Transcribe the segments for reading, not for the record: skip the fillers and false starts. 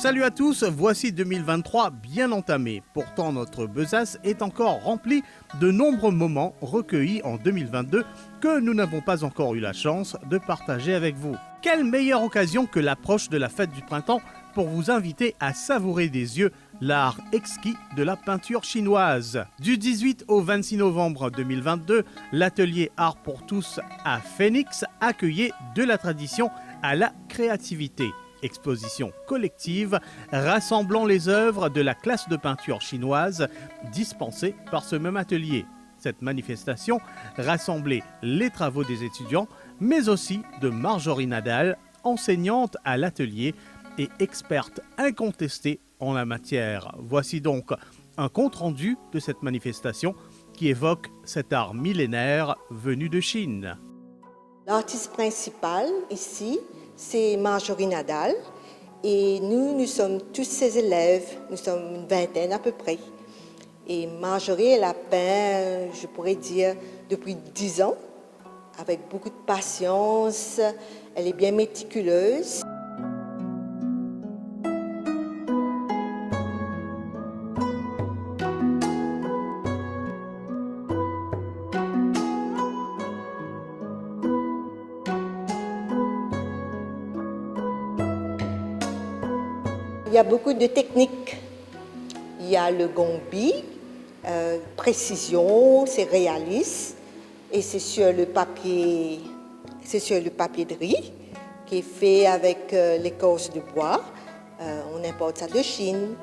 Salut à tous, voici 2023 bien entamé. Pourtant, notre besace est encore remplie de nombreux moments recueillis en 2022 que nous n'avons pas encore eu la chance de partager avec vous. Quelle meilleure occasion que l'approche de la fête du printemps pour vous inviter à savourer des yeux l'art exquis de la peinture chinoise. Du 18 au 26 novembre 2022, l'atelier Art pour tous à Phoenix accueillait de la tradition à la créativité. Exposition collective rassemblant les œuvres de la classe de peinture chinoise dispensée par ce même atelier. Cette manifestation rassemblait les travaux des étudiants, mais aussi de Marjorie Nadal, enseignante à l'atelier et experte incontestée en la matière. Voici donc un compte-rendu de cette manifestation qui évoque cet art millénaire venu de Chine. L'artiste principal ici, c'est Marjorie Nadal et nous sommes tous ses élèves, nous sommes une vingtaine à peu près. Et Marjorie, elle a peint, je pourrais dire, depuis 10 ans, avec beaucoup de patience, elle est bien méticuleuse. Il y a beaucoup de techniques. Il y a le gombi, précision, c'est réaliste, et c'est sur le papier de riz qui est fait avec l'écorce de bois. On importe ça de Chine.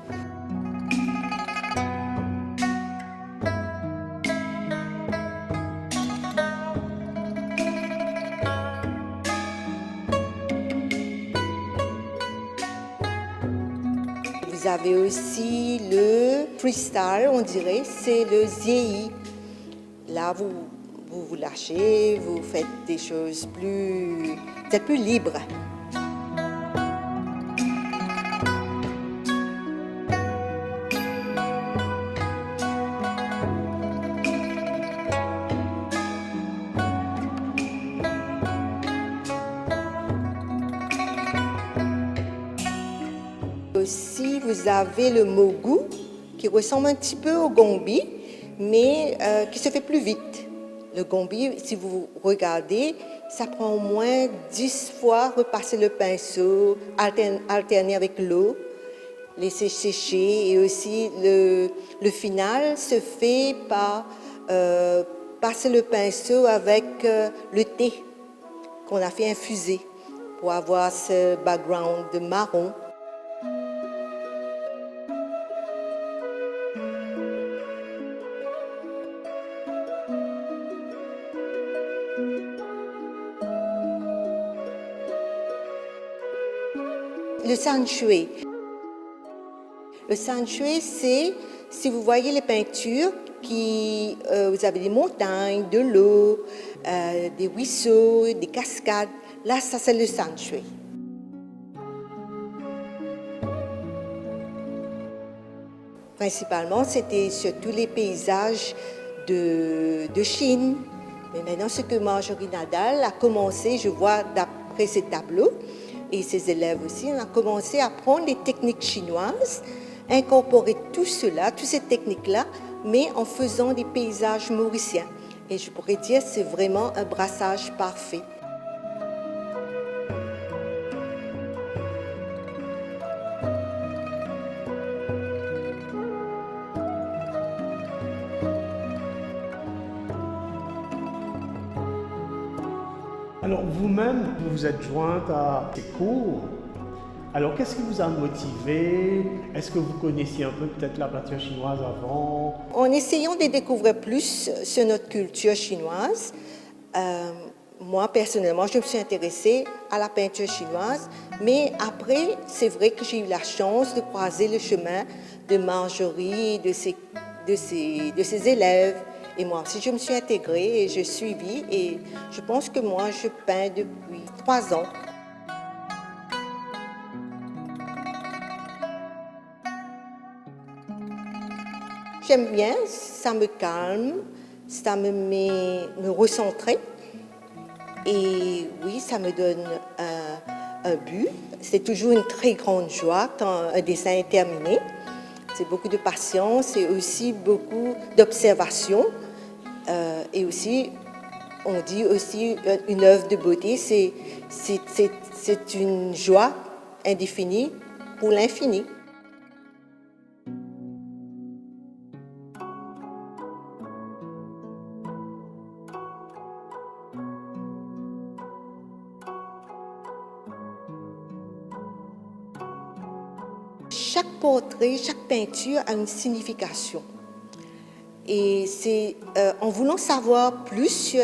Vous avez aussi le freestyle, on dirait, c'est le ziyi. Là, vous lâchez, vous faites des choses peut-être plus libres. Aussi, vous avez le mogu qui ressemble un petit peu au gombi, mais qui se fait plus vite. Le gombi, si vous regardez, ça prend au moins 10 fois repasser le pinceau, alterner avec l'eau, laisser sécher. Et aussi, le final se fait par passer le pinceau avec le thé qu'on a fait infuser pour avoir ce background de marron. Le sanshui. Le sanshui, c'est, si vous voyez les peintures, vous avez des montagnes, de l'eau, des ruisseaux, des cascades. Là, ça, c'est le sanshui. Principalement, c'était sur tous les paysages de Chine. Mais maintenant, ce que Marjorie Nadal a commencé, je vois d'après ses tableaux, et ses élèves aussi, on a commencé à prendre les techniques chinoises, incorporer tout cela, toutes ces techniques-là, mais en faisant des paysages mauriciens. Et je pourrais dire que c'est vraiment un brassage parfait. Alors vous-même, vous vous êtes jointe à ces cours. Alors qu'est-ce qui vous a motivé? Est-ce que vous connaissiez un peu peut-être la peinture chinoise avant? En essayant de découvrir plus sur notre culture chinoise, moi personnellement, je me suis intéressée à la peinture chinoise, mais après, c'est vrai que j'ai eu la chance de croiser le chemin de Marjorie, de ses élèves. Et moi aussi, je me suis intégrée et je suivis. Et je pense que moi, je peins depuis 3 ans. J'aime bien, ça me calme, ça me met me recentrer. Et oui, ça me donne un but. C'est toujours une très grande joie quand un dessin est terminé. C'est beaucoup de patience et aussi beaucoup d'observation. Et aussi, on dit aussi une œuvre de beauté, c'est une joie indéfinie pour l'infini. Chaque portrait, chaque peinture a une signification. Et c'est en voulant savoir plus sur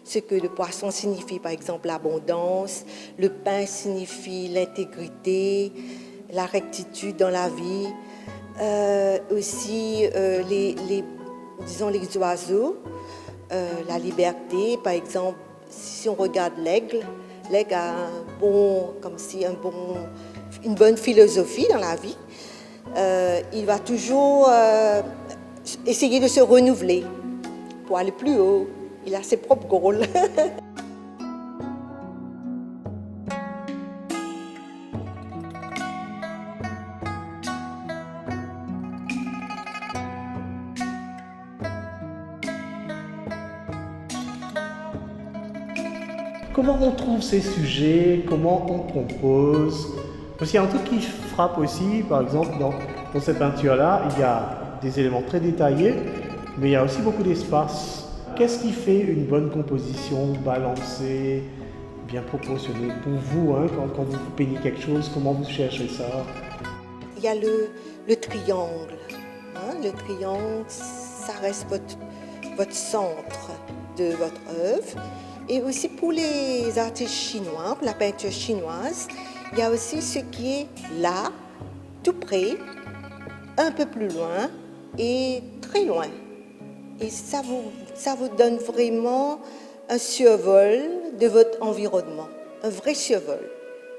ce que le poisson signifie, par exemple l'abondance, le pain signifie l'intégrité, la rectitude dans la vie, aussi disons les oiseaux, la liberté, par exemple, si on regarde l'aigle, l'aigle a une bonne philosophie dans la vie. Il va toujours essayer de se renouveler pour aller plus haut. Il a ses propres goals. Comment on trouve ces sujets? Comment on compose? Parce qu'il y a un truc qui frappe aussi, par exemple, dans cette peinture-là, il y a des éléments très détaillés, mais il y a aussi beaucoup d'espace. Qu'est-ce qui fait une bonne composition balancée, bien proportionnée pour vous, hein, quand vous peignez quelque chose, comment vous cherchez ça? Il y a le triangle. Hein? Le triangle, ça reste votre centre de votre œuvre. Et aussi pour les artistes chinois, pour la peinture chinoise, il y a aussi ce qui est là, tout près, un peu plus loin et très loin. Et ça vous donne vraiment un survol de votre environnement, un vrai survol.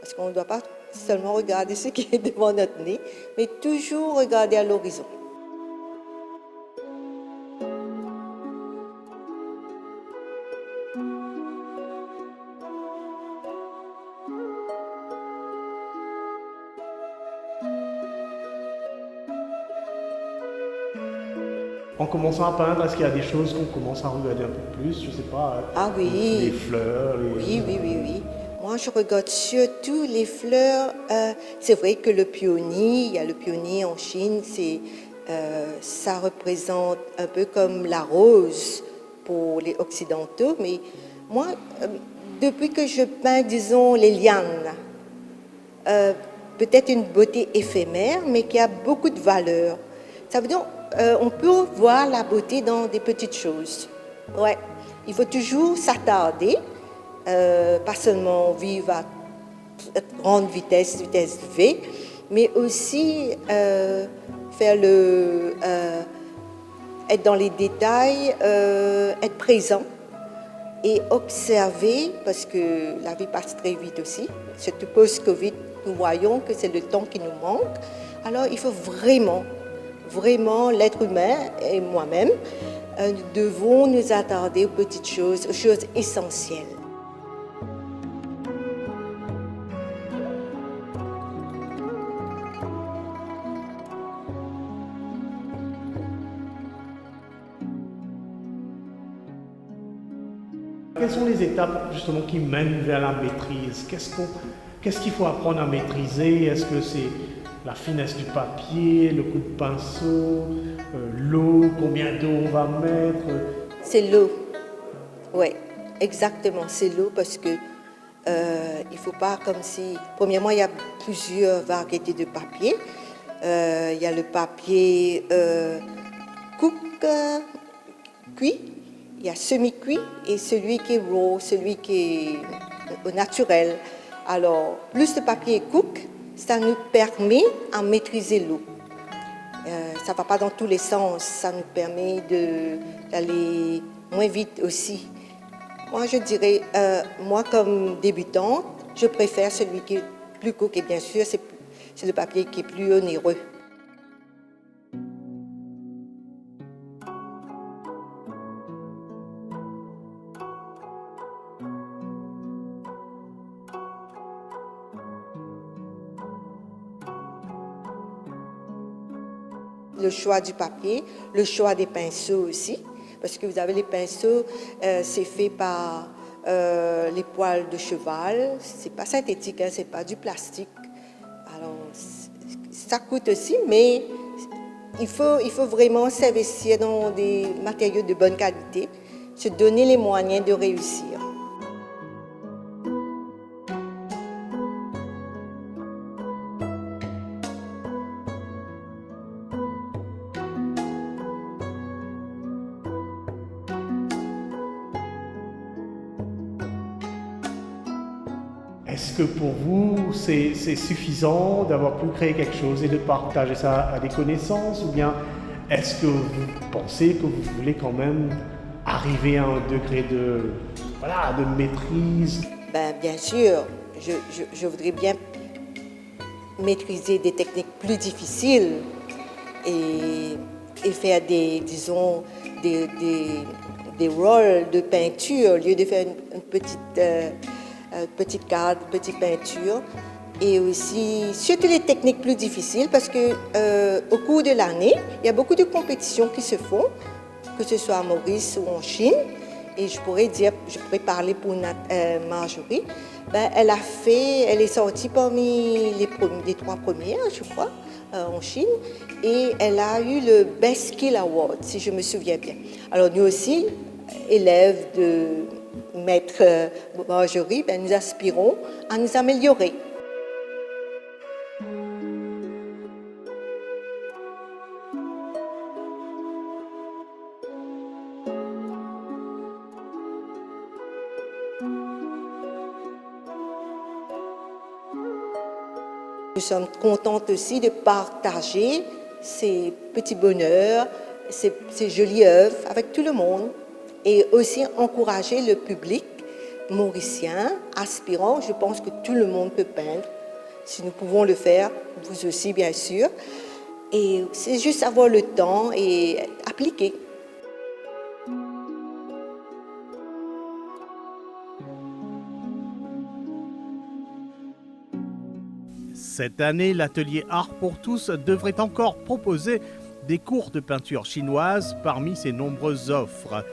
Parce qu'on ne doit pas seulement regarder ce qui est devant notre nez, mais toujours regarder à l'horizon. En commençant à peindre, est-ce qu'il y a des choses qu'on commence à regarder un peu plus? Je sais pas, Ah oui. les fleurs. Oui. Moi, je regarde surtout les fleurs. C'est vrai que le peony, il y a le peony en Chine, ça représente un peu comme la rose pour les Occidentaux. Mais moi, depuis que je peins, disons, les lianes, peut-être une beauté éphémère, mais qui a beaucoup de valeur. Ça veut dire on peut voir la beauté dans des petites choses. Ouais, il faut toujours s'attarder, pas seulement vivre à grande vitesse V, mais aussi être dans les détails, être présent et observer, parce que la vie passe très vite aussi, surtout post-Covid, nous voyons que c'est le temps qui nous manque. Alors il faut vraiment, l'être humain et moi-même, nous devons nous attarder aux petites choses, aux choses essentielles. Quelles sont les étapes justement qui mènent vers la maîtrise? Qu'est-ce qu'il faut apprendre à maîtriser? Est-ce que c'est la finesse du papier, le coup de pinceau, l'eau, combien d'eau on va mettre? C'est l'eau. Oui, exactement, c'est l'eau parce que il ne faut pas comme si... Premièrement, il y a plusieurs variétés de papier. Il y a le papier cook, cuit, il y a semi-cuit et celui qui est raw, celui qui est au naturel. Alors, plus le papier est cook, ça nous permet à maîtriser l'eau. Ça ne va pas dans tous les sens, ça nous permet d'aller moins vite aussi. Moi, je dirais, moi comme débutante, je préfère celui qui est plus cook et bien sûr, c'est le papier qui est plus onéreux. le choix du papier, le choix des pinceaux aussi, parce que vous avez les pinceaux, c'est fait par les poils de cheval, c'est pas synthétique, hein, c'est pas du plastique. Alors, ça coûte aussi, mais il faut vraiment s'investir dans des matériaux de bonne qualité, se donner les moyens de réussir. Est-ce que pour vous, c'est suffisant d'avoir pu créer quelque chose et de partager ça à des connaissances, ou bien est-ce que vous pensez que vous voulez quand même arriver à un degré de maîtrise? Bien sûr, je voudrais bien maîtriser des techniques plus difficiles et faire disons, des rôles de peinture au lieu de faire une petite carte, petite peinture. Et aussi, surtout les techniques plus difficiles, parce que au cours de l'année, il y a beaucoup de compétitions qui se font, que ce soit à Maurice ou en Chine. Et je pourrais parler pour Marjorie. Elle est sortie parmi les 3 premières, je crois, en Chine. Et elle a eu le Best Skill Award, si je me souviens bien. Alors nous aussi, élèves de Maître Marjorie, nous aspirons à nous améliorer. Nous sommes contentes aussi de partager ces petits bonheurs, ces jolies œuvres avec tout le monde et aussi encourager le public mauricien, aspirant. Je pense que tout le monde peut peindre. Si nous pouvons le faire, vous aussi bien sûr. Et c'est juste avoir le temps et appliquer. Cette année, l'atelier Art pour tous devrait encore proposer des cours de peinture chinoise parmi ses nombreuses offres.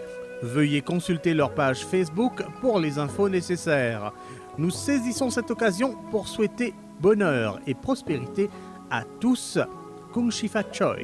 Veuillez consulter leur page Facebook pour les infos nécessaires. Nous saisissons cette occasion pour souhaiter bonheur et prospérité à tous. Kung Shifa Choi.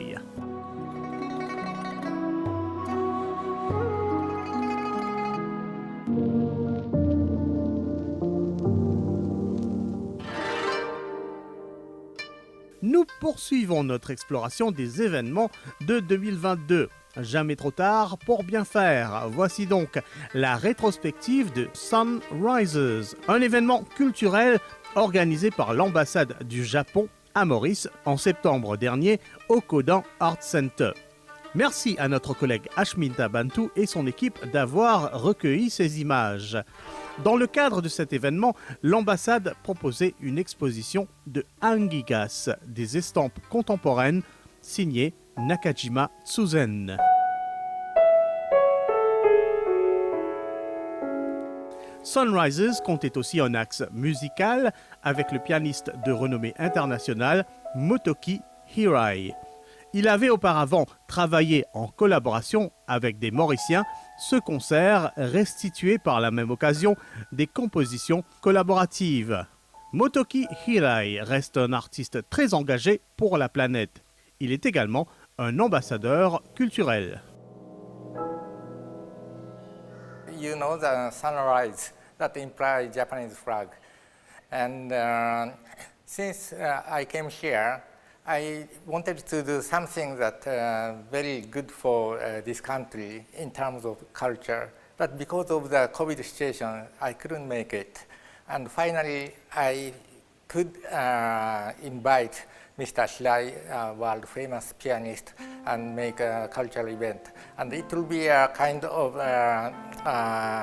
Nous poursuivons notre exploration des événements de 2022. Jamais trop tard pour bien faire. Voici donc la rétrospective de Sunrises, un événement culturel organisé par l'ambassade du Japon à Maurice en septembre dernier au Kodan Art Center. Merci à notre collègue Ashminta Bantu et son équipe d'avoir recueilli ces images. Dans le cadre de cet événement, l'ambassade proposait une exposition de Angigas, des estampes contemporaines signées Nakajima Tsuzen. Sunrises comptait aussi un axe musical avec le pianiste de renommée internationale Motoki Hirai. Il avait auparavant travaillé en collaboration avec des Mauriciens, ce concert restituait par la même occasion des compositions collaboratives. Motoki Hirai reste un artiste très engagé pour la planète. Il est également un ambassadeur culturel. You know the sunrise that implies Japanese flag. And since I came here, I wanted to do something that very good for this country in terms of culture. But because of the COVID situation, I couldn't make it. And finally, I could invite Mr. Shirai, world famous pianist, and make a cultural event. And it will be a kind of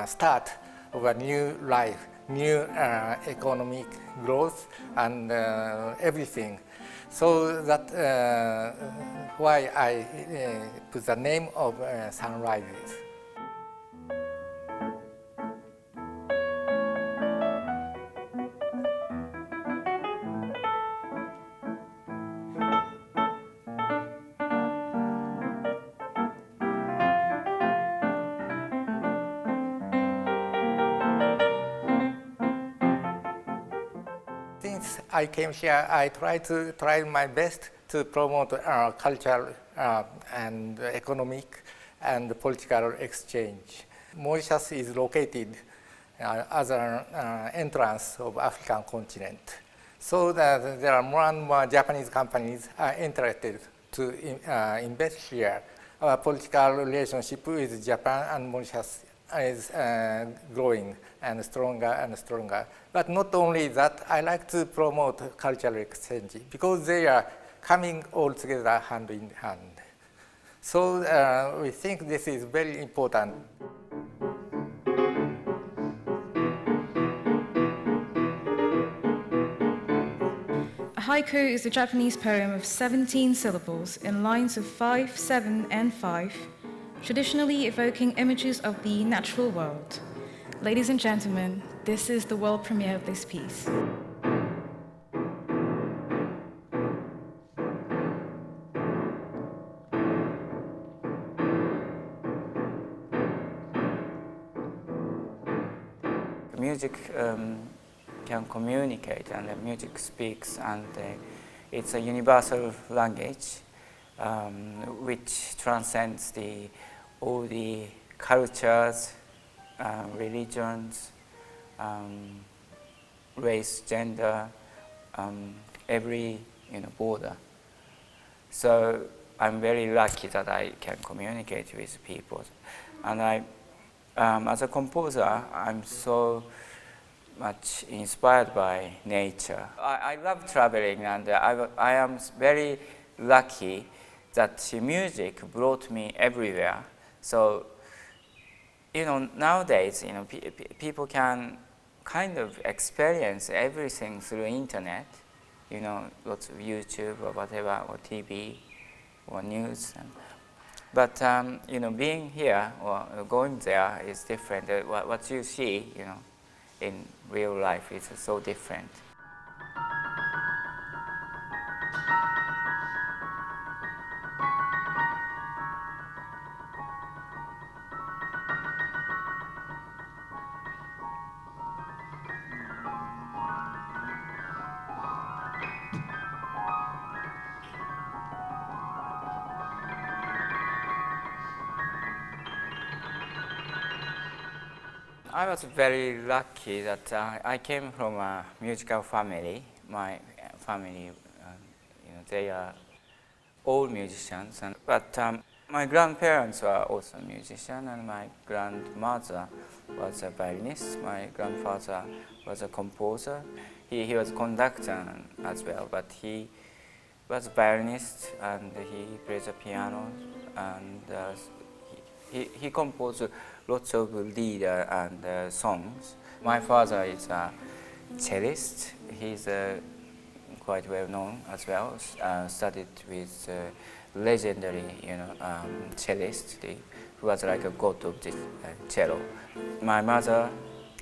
start of a new life, new economic growth, and everything. So that's why I put the name of Sunrises. since I came here, I try my best to promote cultural and economic and political exchange. Mauritius is located as an entrance of African continent. So that there are more and more Japanese companies are interested to invest here. Our political relationship with Japan and Mauritius is growing and stronger. But not only that, I like to promote cultural exchange because they are coming all together hand in hand. So we think this is very important. A haiku is a Japanese poem of 17 syllables in lines of 5, 7, and 5, traditionally evoking images of the natural world. Ladies and gentlemen, this is the world premiere of this piece. Music can communicate, and the music speaks, and it's a universal language which transcends all the cultures, religions, race, gender, every border. So I'm very lucky that I can communicate with people, and as a composer, I'm so much inspired by nature. I love traveling, and I am very lucky that music brought me everywhere. So, nowadays, people can kind of experience everything through internet, lots of YouTube or whatever, or TV, or news. But being here or going there is different. What you see, in real life is so different. I was very lucky that I came from a musical family. My family, they are all musicians. But my grandparents were also musicians, and my grandmother was a violinist. My grandfather was a composer. He was a conductor as well, but he was a violinist, and he plays the piano, and he composed lots of lieder and songs. My father is a cellist. He's quite well known as well. Studied with legendary, cellist who was like a god of the cello. My mother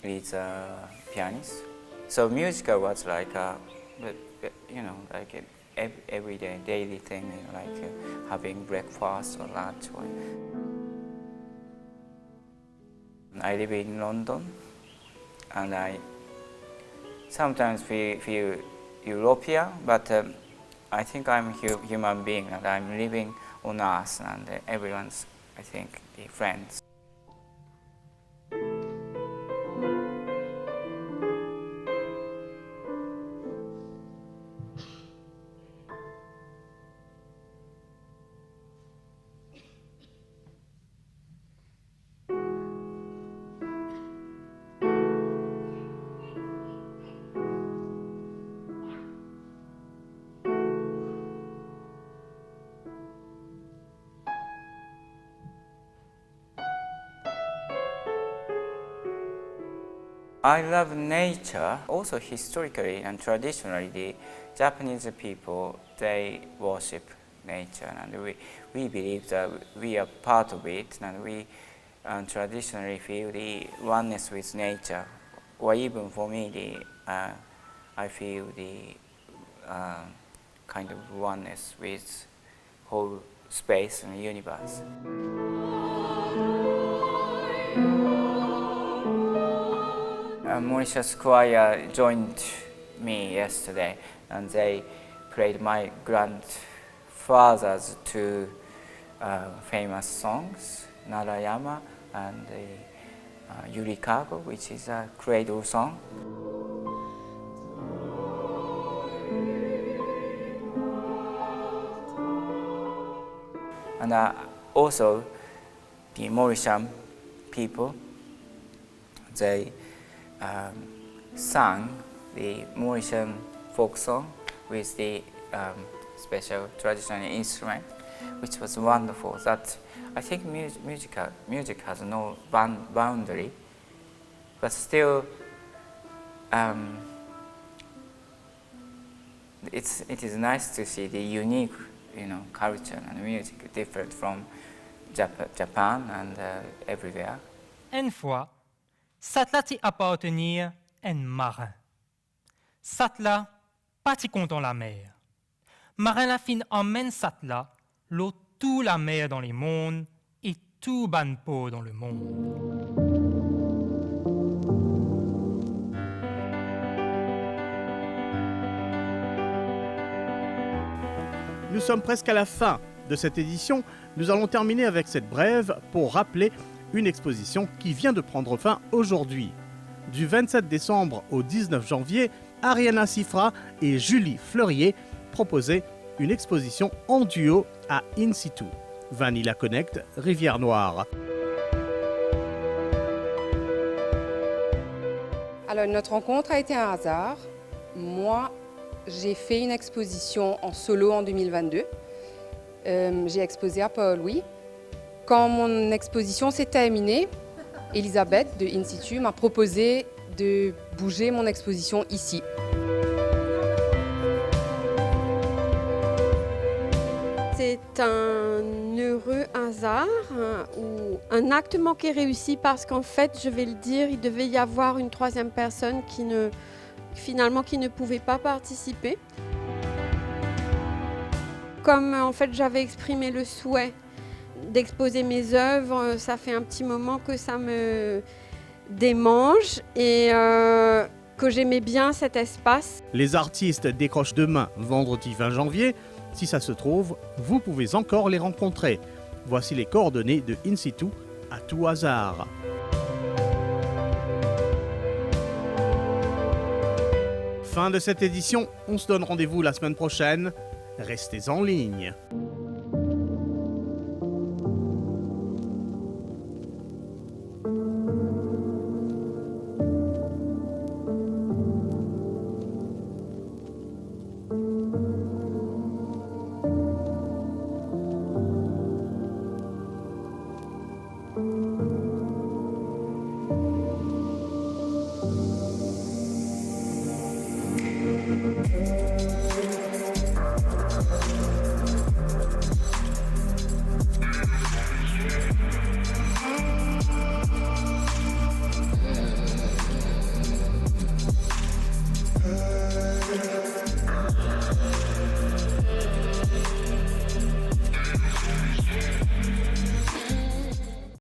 is a pianist. So music was like like an everyday, daily thing, like having breakfast or lunch. I live in London, and I sometimes feel European, but I think I'm a human being, and I'm living on Earth, and everyone's, I think, friends. I love nature. Also historically and traditionally, the Japanese people, they worship nature, and we believe that we are part of it, and we traditionally feel the oneness with nature. Or even for me, I feel the kind of oneness with whole space and universe. Mauritius Choir joined me yesterday, and they played my grandfather's two famous songs, Narayama and Yurikago, which is a cradle song. And also the Mauritian people, they sang the Mauritian folk song with the special traditional instrument, which was wonderful. That I think music has no boundary, but still it is nice to see the unique, culture and music different from Japan and everywhere. Une fois, Satla t'y appartenir un marin. Satla parti dans la mer. Marin la fin emmène Satla, l'eau tout la mer dans les mondes et tout banpo dans le monde. Nous sommes presque à la fin de cette édition. Nous allons terminer avec cette brève pour rappeler une exposition qui vient de prendre fin aujourd'hui. Du 27 décembre au 19 janvier, Ariana Sifra et Julie Fleurier proposaient une exposition en duo à In Situ, Vanilla Connect, Rivière Noire. Alors notre rencontre a été un hasard. Moi, j'ai fait une exposition en solo en 2022. J'ai exposé à Paul-Louis. Quand mon exposition s'est terminée, Elisabeth de In Situ m'a proposé de bouger mon exposition ici. C'est un heureux hasard ou un acte manqué réussi parce qu'en fait, je vais le dire, il devait y avoir une troisième personne qui ne pouvait pas participer. Comme en fait j'avais exprimé le souhait d'exposer mes œuvres, ça fait un petit moment que ça me démange et que j'aimais bien cet espace. Les artistes décrochent demain, vendredi 20 janvier. Si ça se trouve, vous pouvez encore les rencontrer. Voici les coordonnées de In Situ à tout hasard. Fin de cette édition, on se donne rendez-vous la semaine prochaine. Restez en ligne.